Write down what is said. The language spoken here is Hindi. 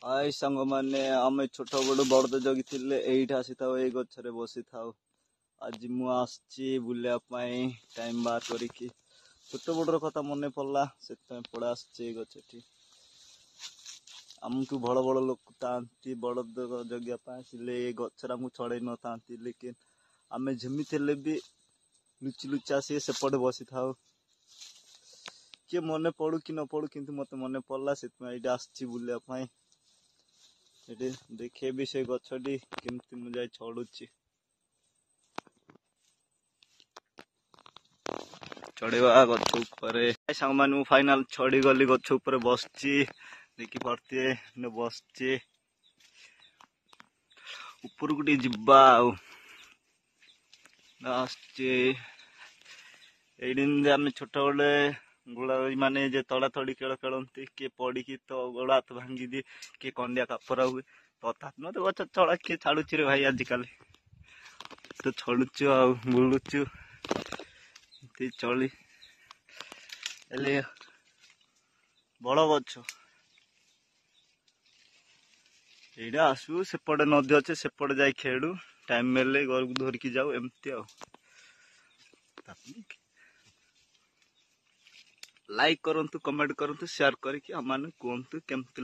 हाय सांग माने आमे छोट बड़ बड़द जगी थिले एइठा आसी थाओ एई गछरे बसी थाओ। आज मु आसची बुलिया पाई टाइम बार करिकी छोट बड़र कथा मने पड़ला सेतपय पड़ा आसची गछटी। आमकु बड़ बड़ लोक तांती बड़द जगिया पाई आसिले ए गछरा मु छड़े न तांती लेकिन आमे जेमी थिले भी लुचि लुचा आसी सेपटे बसी थाओ। के मने पड़ू कि न पड़ू किंतु मते मने पड़ला सेतपय एइठा आसची बुलिया पाई। एटे देखे भी से गछटी केमती मु जाई चढ़ुची चढ़ेवा गछ ऊपर सांग माने मु फाइनल चढ़ी गली गछ ऊपर बसची देखि पड़ते ने बसची ऊपर गुटी जिब्बा आसची एडिन आमे छोट बड़े गोड़ा माने जे तड़ा तड़ी खेल खेलती किए पड़ी की तो गोड़ा हाथ भांगी दिए किए कंडिया कापरा हुए तथा न तो गछ चढ़ा किए छाड़ुची रे भाई आजिकल तो छड़ुचु आ बुलुचु चली एले बड़ गछ एइडा आसु सेपटे नदी अच्छे सेपटे जाई खेलु टाइम मिलले घर को धरिकी जाऊ एमती आ लाइक करंतु कमेंट करंतु शेयर करके हमने कहतु केमती